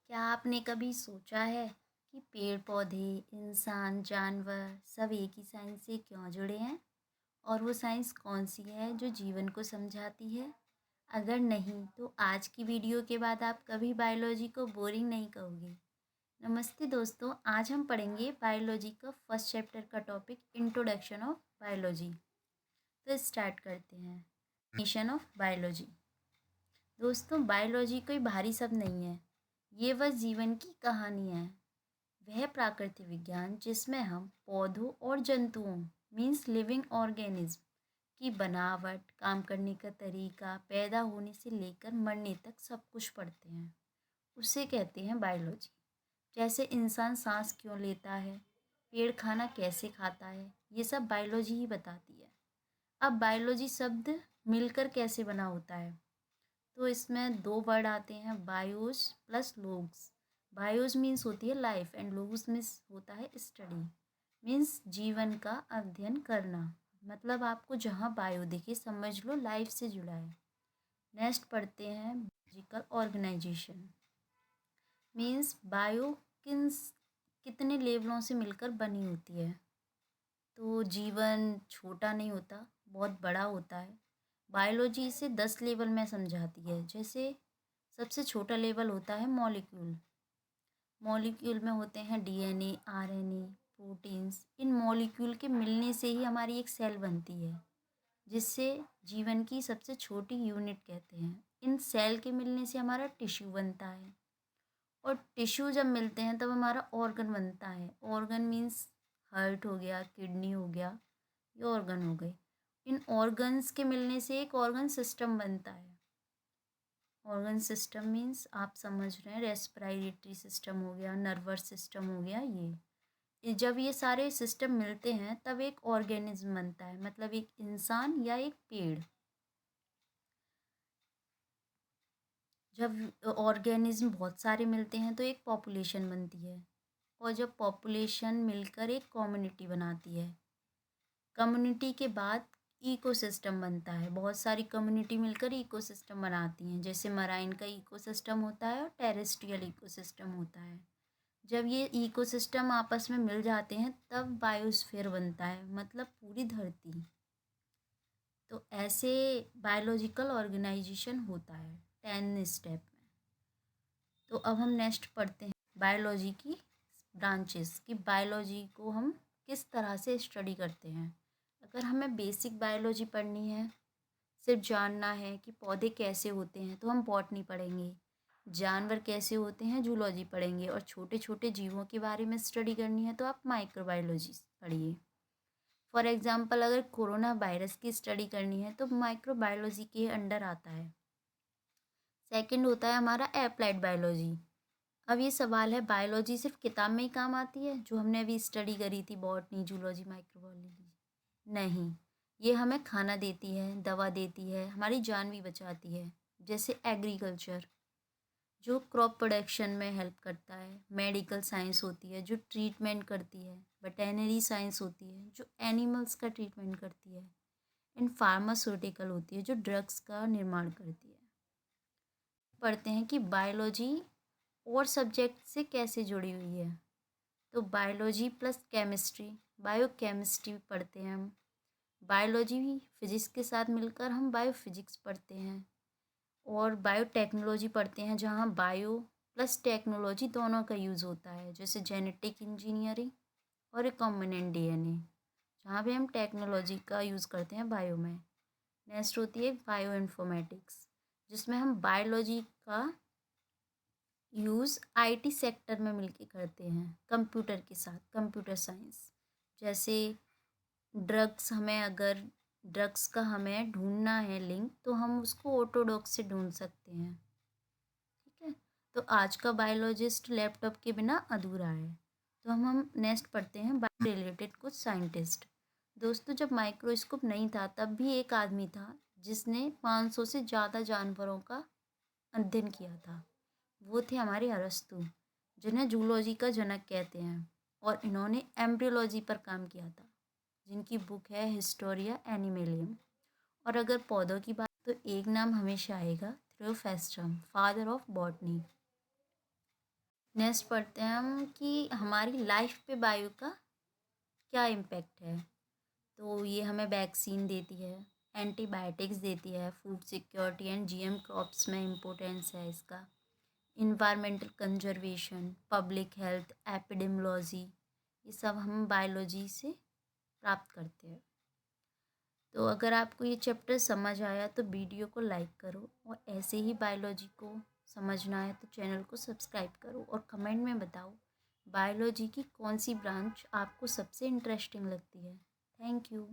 क्या आपने कभी सोचा है कि पेड़ पौधे, इंसान, जानवर सब एक ही साइंस से क्यों जुड़े हैं? और वो साइंस कौन सी है जो जीवन को समझाती है? अगर नहीं, तो आज की वीडियो के बाद आप कभी बायोलॉजी को बोरिंग नहीं कहोगे। नमस्ते दोस्तों, आज हम पढ़ेंगे बायोलॉजी का फर्स्ट चैप्टर का टॉपिक इंट्रोडक्शन ऑफ बायोलॉजी। तो स्टार्ट करते हैं। Nation of biology. दोस्तों, बायोलॉजी कोई भारी शब्द नहीं है, ये बस जीवन की कहानी है। वह प्राकृतिक विज्ञान जिसमें हम पौधों और जंतुओं मीन्स लिविंग ऑर्गेनिज्म की बनावट, काम करने का तरीका, पैदा होने से लेकर मरने तक सब कुछ पढ़ते हैं, उसे कहते हैं बायोलॉजी। जैसे इंसान सांस क्यों लेता है, पेड़ खाना कैसे खाता है, ये सब बायोलॉजी ही बताती है। अब बायोलॉजी शब्द मिलकर कैसे बना होता है, तो इसमें दो वर्ड आते हैं, BIOS plus logs. BIOS means होती है लाइफ एंड लोग्स मीन्स होता है स्टडी, मीन्स जीवन का अध्ययन करना। मतलब आपको जहाँ बायो दिखे समझ लो लाइफ से जुड़ा है। नेक्स्ट पढ़ते हैं बायोलॉजिकल ऑर्गेनाइजेशन। मीन्स बायो किन्स कितने लेवलों से मिलकर बनी होती है। तो जीवन छोटा नहीं होता, बहुत बड़ा होता है। बायोलॉजी इसे 10 लेवल में समझाती है। जैसे सबसे छोटा लेवल होता है मॉलिक्यूल। मॉलिक्यूल में होते हैं डीएनए, आरएनए, प्रोटीन्स। इन मॉलिक्यूल के मिलने से ही हमारी एक सेल बनती है, जिससे जीवन की सबसे छोटी यूनिट कहते हैं। इन सेल के मिलने से हमारा टिश्यू बनता है, और टिश्यू जब मिलते हैं तब हमारा ऑर्गन बनता है। ऑर्गन मीन्स हार्ट हो गया, किडनी हो गया, ये ऑर्गन हो गए। इन ऑर्गन्स के मिलने से एक ऑर्गन सिस्टम बनता है। ऑर्गन सिस्टम मीन्स आप समझ रहे हैं, रेस्पिरेटरी सिस्टम हो गया, नर्वस सिस्टम हो गया। जब ये सारे सिस्टम मिलते हैं तब एक ऑर्गेनिज्म बनता है, मतलब एक इंसान या एक पेड़। जब ऑर्गेनिज्म बहुत सारे मिलते हैं तो एक पॉपुलेशन बनती है, और जब पॉपुलेशन मिलकर एक कम्युनिटी बनाती है। कम्युनिटी के बाद इकोसिस्टम बनता है। बहुत सारी कम्युनिटी मिलकर इकोसिस्टम बनाती हैं। जैसे मराइन का इकोसिस्टम होता है और टेरेस्ट्रियल इकोसिस्टम होता है। जब ये इकोसिस्टम आपस में मिल जाते हैं तब बायोस्फीयर बनता है, मतलब पूरी धरती। तो ऐसे बायोलॉजिकल ऑर्गेनाइजेशन होता है 10 स्टेप में। तो अब हम नेक्स्ट पढ़ते हैं बायोलॉजी की ब्रांचेस, कि बायोलॉजी को हम किस तरह से स्टडी करते हैं। अगर हमें बेसिक बायोलॉजी पढ़नी है, सिर्फ जानना है कि पौधे कैसे होते हैं, तो हम बॉटनी पढ़ेंगे। जानवर कैसे होते हैं, जूलॉजी पढ़ेंगे। और छोटे छोटे जीवों के बारे में स्टडी करनी है तो आप माइक्रोबायोलॉजी पढ़िए। फॉर एग्जांपल, अगर कोरोना वायरस की स्टडी करनी है तो माइक्रोबायोलॉजी के अंडर आता है। सेकंड होता है हमारा एप्लाइड बायोलॉजी। अब ये सवाल है, बायोलॉजी सिर्फ किताब में ही काम आती है, जो हमने अभी स्टडी करी थी, बॉटनी, जूलॉजी, माइक्रोबायोलॉजी? नहीं, ये हमें खाना देती है, दवा देती है, हमारी जान भी बचाती है। जैसे एग्रीकल्चर, जो क्रॉप प्रोडक्शन में हेल्प करता है। मेडिकल साइंस होती है जो ट्रीटमेंट करती है। वेटेनरी साइंस होती है जो एनिमल्स का ट्रीटमेंट करती है। एंड फार्मास्यूटिकल होती है जो ड्रग्स का निर्माण करती है। पढ़ते हैं कि बायोलॉजी और सब्जेक्ट से कैसे जुड़ी हुई है। तो बायोलॉजी प्लस केमिस्ट्री, बायोकेमिस्ट्री पढ़ते हैं हम। बायोलॉजी फिजिक्स के साथ मिलकर हम बायोफिजिक्स पढ़ते हैं। और बायोटेक्नोलॉजी पढ़ते हैं, जहाँ बायो प्लस टेक्नोलॉजी दोनों का यूज़ होता है। जैसे जेनेटिक इंजीनियरिंग और रिकॉम्बिनेंट डीएनए, जहाँ भी हम टेक्नोलॉजी का यूज़ करते हैं बायो में। नेक्स्ट होती है बायो इन्फॉर्मेटिक्स, जिसमें हम बायोलॉजी का यूज़ आईटी सेक्टर में मिलके करते हैं, कंप्यूटर के साथ, कंप्यूटर साइंस। जैसे ड्रग्स, हमें अगर ड्रग्स का हमें ढूंढना है लिंक, तो हम उसको ऑटोडॉक्स से ढूंढ सकते हैं। ठीक है, तो आज का बायोलॉजिस्ट लैपटॉप के बिना अधूरा है। तो हम नेक्स्ट पढ़ते हैं बायो रिलेटेड कुछ साइंटिस्ट। दोस्तों, जब माइक्रोस्कोप नहीं था तब भी एक आदमी था जिसने 500 से ज़्यादा जानवरों का अध्ययन किया था। वो थे हमारे अरस्तु, जिन्हें जूलॉजी का जनक कहते हैं। और इन्होंने एम्ब्रियोलॉजी पर काम किया था, जिनकी बुक है हिस्टोरिया एनिमेलियम। और अगर पौधों की बात, तो एक नाम हमेशा आएगा, थ्योफ्रेस्टम, फादर ऑफ बॉटनी। नेक्स्ट पढ़ते हैं हम कि हमारी लाइफ पे बायो का क्या इम्पैक्ट है। तो ये हमें वैक्सीन देती है, एंटीबायोटिक्स देती है, food security and GM crops में इम्पोर्टेंस है इसका, environmental conservation, public health, epidemiology, ये सब हम बायोलॉजी से प्राप्त करते हैं। तो अगर आपको ये चैप्टर समझ आया तो वीडियो को लाइक करो, और ऐसे ही बायोलॉजी को समझना है तो चैनल को सब्सक्राइब करो, और कमेंट में बताओ बायोलॉजी की कौन सी ब्रांच आपको सबसे इंटरेस्टिंग लगती है। Thank you.